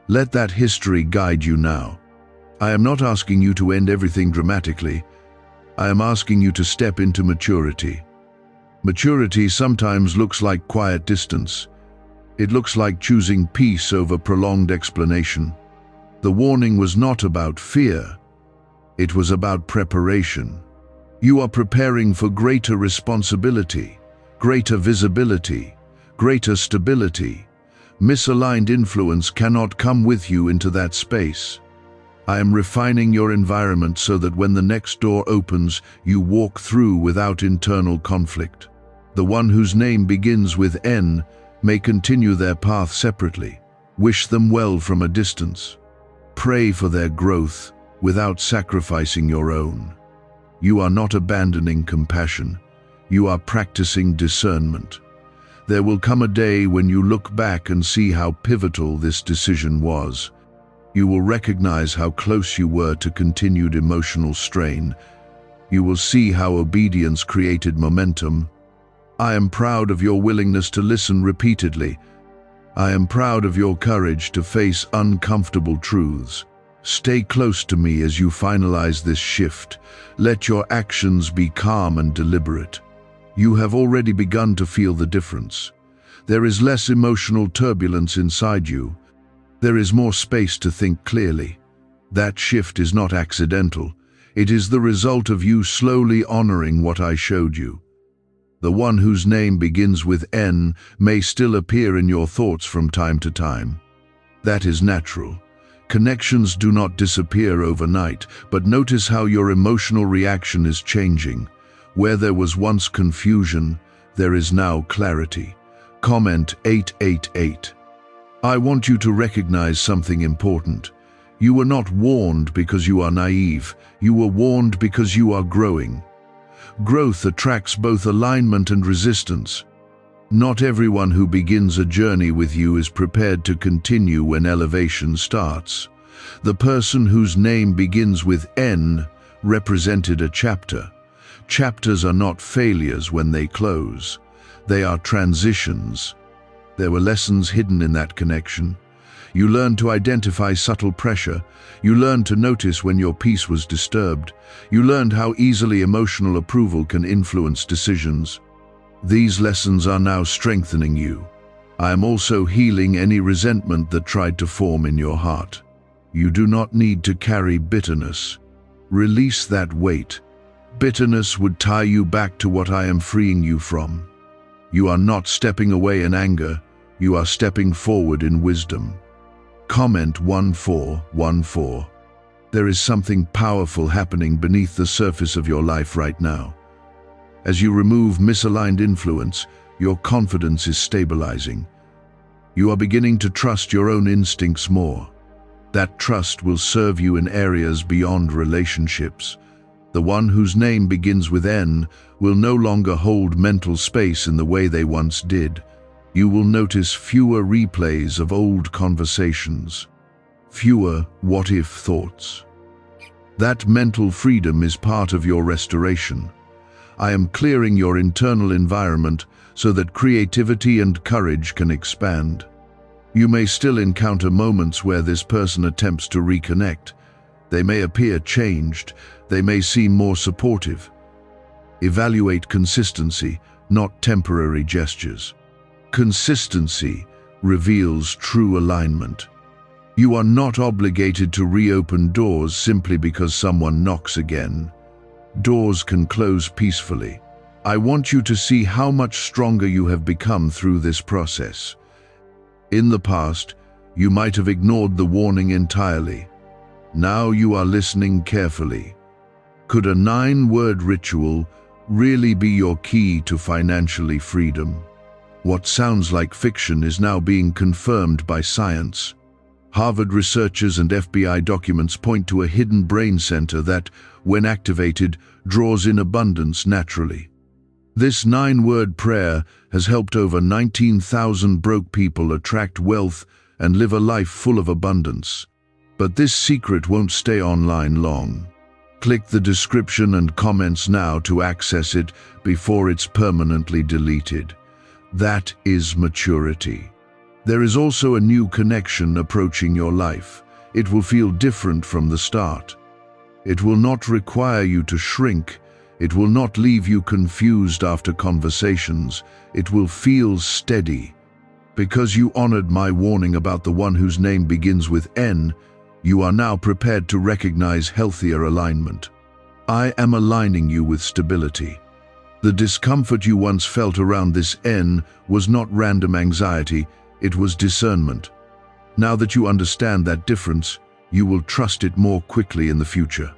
Let that history guide you now. I am not asking you to end everything dramatically. I am asking you to step into maturity. Maturity sometimes looks like quiet distance. It looks like choosing peace over prolonged explanation. The warning was not about fear. It was about preparation. You are preparing for greater responsibility, greater visibility, greater stability. Misaligned influence cannot come with you into that space. I am refining your environment so that when the next door opens, you walk through without internal conflict. The one whose name begins with N may continue their path separately. Wish them well from a distance. Pray for their growth without sacrificing your own. You are not abandoning compassion. You are practicing discernment. There will come a day when you look back and see how pivotal this decision was. You will recognize how close you were to continued emotional strain. You will see how obedience created momentum. I am proud of your willingness to listen repeatedly. I am proud of your courage to face uncomfortable truths. Stay close to me as you finalize this shift. Let your actions be calm and deliberate. You have already begun to feel the difference. There is less emotional turbulence inside you. There is more space to think clearly. That shift is not accidental. It is the result of you slowly honoring what I showed you. The one whose name begins with N may still appear in your thoughts from time to time. That is natural. Connections do not disappear overnight, but notice how your emotional reaction is changing. Where there was once confusion, there is now clarity. Comment 888. I want you to recognize something important. You were not warned because you are naive. You were warned because you are growing. Growth attracts both alignment and resistance. Not everyone who begins a journey with you is prepared to continue when elevation starts. The person whose name begins with N represented a chapter. Chapters are not failures when they close. They are transitions. There were lessons hidden in that connection. You learned to identify subtle pressure. You learned to notice when your peace was disturbed. You learned how easily emotional approval can influence decisions. These lessons are now strengthening you. I am also healing any resentment that tried to form in your heart. You do not need to carry bitterness. Release that weight. Bitterness would tie you back to what I am freeing you from. You are not stepping away in anger. You are stepping forward in wisdom. Comment 1414. There is something powerful happening beneath the surface of your life right now. As you remove misaligned influence, your confidence is stabilizing. You are beginning to trust your own instincts more. That trust will serve you in areas beyond relationships. The one whose name begins with N will no longer hold mental space in the way they once did. You will notice fewer replays of old conversations, fewer what-if thoughts. That mental freedom is part of your restoration. I am clearing your internal environment so that creativity and courage can expand. You may still encounter moments where this person attempts to reconnect. They may appear changed. They may seem more supportive. Evaluate consistency, not temporary gestures. Consistency reveals true alignment. You are not obligated to reopen doors simply because someone knocks again. Doors can close peacefully. I want you to see how much stronger you have become through this process. In the past, you might have ignored the warning entirely. Now you are listening carefully. Could a 9-word ritual really be your key to financially freedom? What sounds like fiction is now being confirmed by science. Harvard researchers and FBI documents point to a hidden brain center that, when activated, draws in abundance naturally. This 9-word prayer has helped over 19,000 broke people attract wealth and live a life full of abundance. But this secret won't stay online long. Click the description and comments now to access it before it's permanently deleted. That is maturity. There is also a new connection approaching your life. It will feel different from the start. It will not require you to shrink. It will not leave you confused after conversations. It will feel steady. Because you honored my warning about the one whose name begins with N, you are now prepared to recognize healthier alignment. I am aligning you with stability. The discomfort you once felt around this N was not random anxiety, it was discernment. Now that you understand that difference, you will trust it more quickly in the future.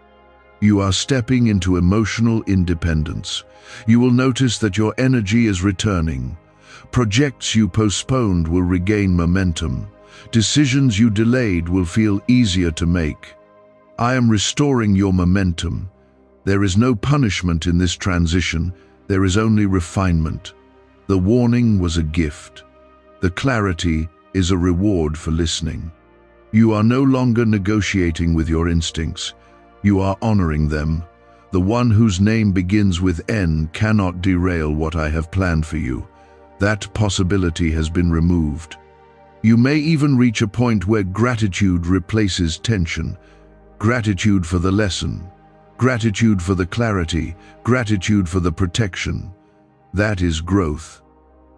You are stepping into emotional independence. You will notice that your energy is returning. Projects you postponed will regain momentum. Decisions you delayed will feel easier to make. I am restoring your momentum. There is no punishment in this transition. There is only refinement. The warning was a gift. The clarity is a reward for listening. You are no longer negotiating with your instincts. You are honoring them. The one whose name begins with N cannot derail what I have planned for you. That possibility has been removed. You may even reach a point where gratitude replaces tension. Gratitude for the lesson. Gratitude for the clarity. Gratitude for the protection. That is growth.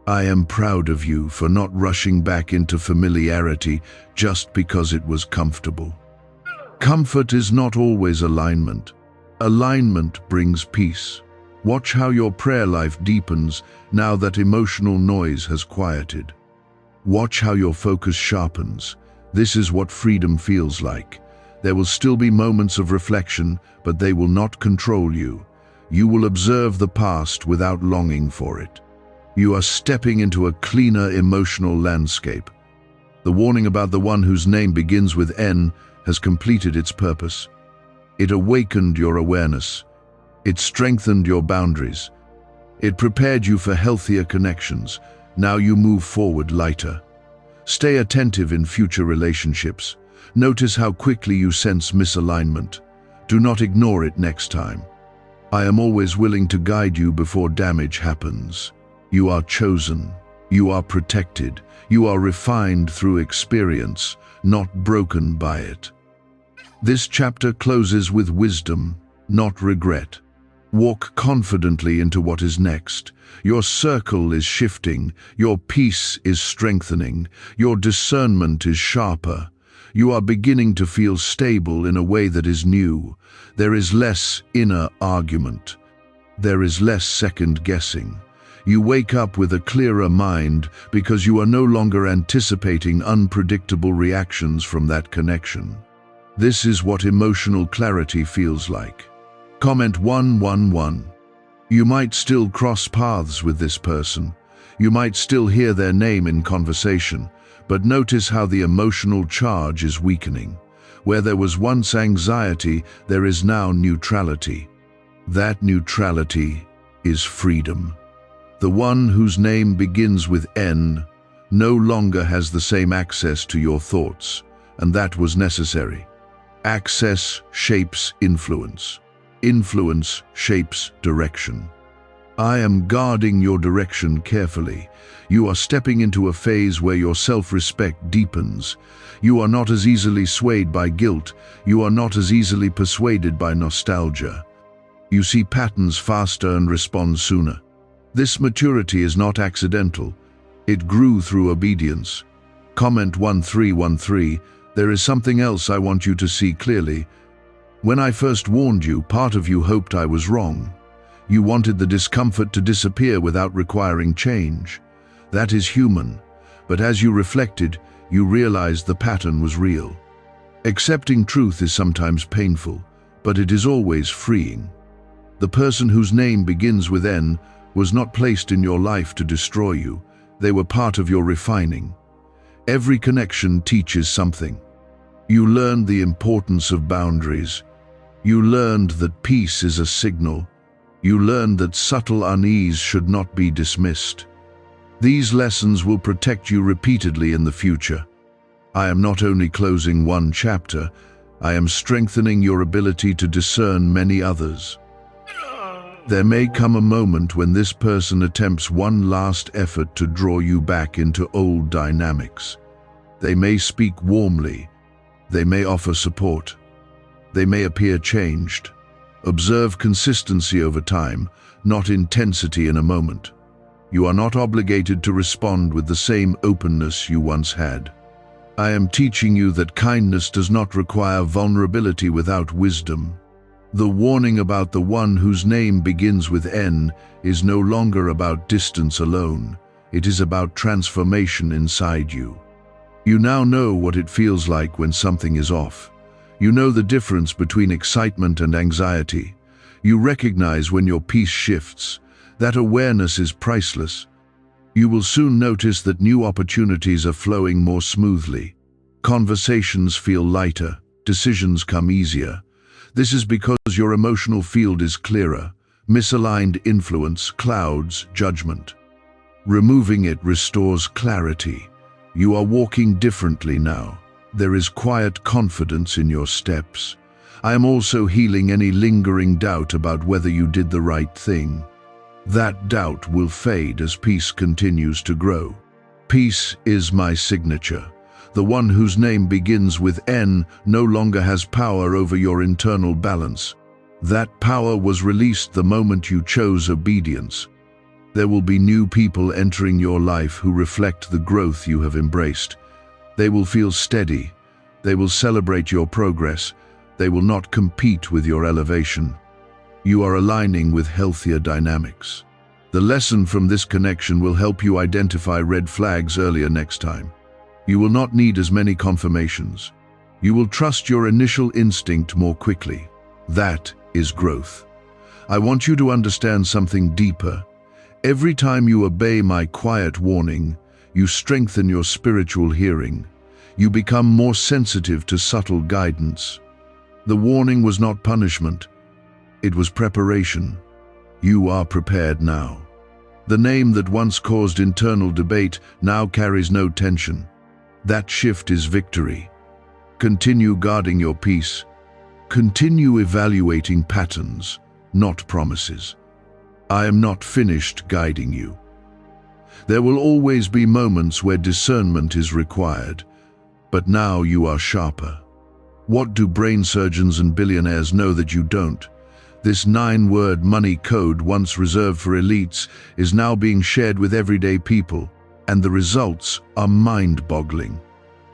I am proud of you for not rushing back into familiarity just because it was comfortable. Comfort is not always alignment. Alignment brings peace. Watch how your prayer life deepens now that emotional noise has quieted. Watch how your focus sharpens. This is what freedom feels like. There will still be moments of reflection, but they will not control you. You will observe the past without longing for it. You are stepping into a cleaner emotional landscape. The warning about the one whose name begins with N has completed its purpose. It awakened your awareness. It strengthened your boundaries. It prepared you for healthier connections. Now you move forward lighter. Stay attentive in future relationships. Notice how quickly you sense misalignment. Do not ignore it next time. I am always willing to guide you before damage happens. You are chosen. You are protected. You are refined through experience, not broken by it. This chapter closes with wisdom, not regret. Walk confidently into what is next. Your circle is shifting. Your peace is strengthening. Your discernment is sharper. You are beginning to feel stable in a way that is new. There is less inner argument. There is less second guessing. You wake up with a clearer mind because you are no longer anticipating unpredictable reactions from that connection. This is what emotional clarity feels like. Comment 111. You might still cross paths with this person. You might still hear their name in conversation, but notice how the emotional charge is weakening. Where there was once anxiety, there is now neutrality. That neutrality is freedom. The one whose name begins with N no longer has the same access to your thoughts, and that was necessary. Access shapes influence. Influence shapes direction. I am guarding your direction carefully. You are stepping into a phase where your self-respect deepens. You are not as easily swayed by guilt. You are not as easily persuaded by nostalgia. You see patterns faster and respond sooner. This maturity is not accidental. It grew through obedience. Comment 1313. There is something else I want you to see clearly. When I first warned you, part of you hoped I was wrong. You wanted the discomfort to disappear without requiring change. That is human, but as you reflected, you realized the pattern was real. Accepting truth is sometimes painful, but it is always freeing. The person whose name begins with N was not placed in your life to destroy you. They were part of your refining. Every connection teaches something. You learned the importance of boundaries. You learned that peace is a signal. You learned that subtle unease should not be dismissed. These lessons will protect you repeatedly in the future. I am not only closing one chapter, I am strengthening your ability to discern many others. There may come a moment when this person attempts one last effort to draw you back into old dynamics. They may speak warmly. They may offer support. They may appear changed. Observe consistency over time, not intensity in a moment. You are not obligated to respond with the same openness you once had. I am teaching you that kindness does not require vulnerability without wisdom. The warning about the one whose name begins with N is no longer about distance alone. It is about transformation inside you. You now know what it feels like when something is off. You know the difference between excitement and anxiety. You recognize when your peace shifts. That awareness is priceless. You will soon notice that new opportunities are flowing more smoothly. Conversations feel lighter. Decisions come easier. This is because your emotional field is clearer. Misaligned influence clouds judgment. Removing it restores clarity. You are walking differently now. There is quiet confidence in your steps. I am also healing any lingering doubt about whether you did the right thing. That doubt will fade as peace continues to grow. Peace is my signature. The one whose name begins with N no longer has power over your internal balance. That power was released the moment you chose obedience. There will be new people entering your life who reflect the growth you have embraced. They will feel steady. They will celebrate your progress. They will not compete with your elevation. You are aligning with healthier dynamics. The lesson from this connection will help you identify red flags earlier next time. You will not need as many confirmations. You will trust your initial instinct more quickly. That is growth. I want you to understand something deeper. Every time you obey my quiet warning, you strengthen your spiritual hearing. You become more sensitive to subtle guidance. The warning was not punishment. It was preparation. You are prepared now. The name that once caused internal debate now carries no tension. That shift is victory. Continue guarding your peace. Continue evaluating patterns, not promises. I am not finished guiding you. There will always be moments where discernment is required, but now you are sharper. What do brain surgeons and billionaires know that you don't? This 9-word money code once reserved for elites is now being shared with everyday people, and the results are mind-boggling.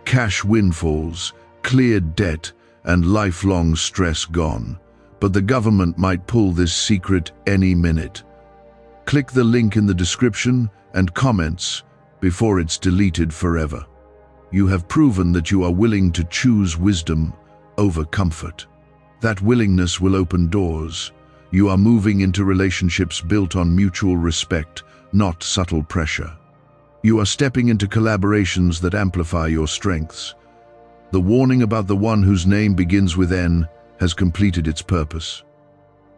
Cash windfalls, cleared debt, and lifelong stress gone. But the government might pull this secret any minute. Click the link in the description and comments before it's deleted forever. You have proven that you are willing to choose wisdom over comfort. That willingness will open doors. You are moving into relationships built on mutual respect, not subtle pressure. You are stepping into collaborations that amplify your strengths. The warning about the one whose name begins with N has completed its purpose.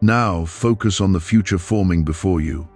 Now focus on the future forming before you.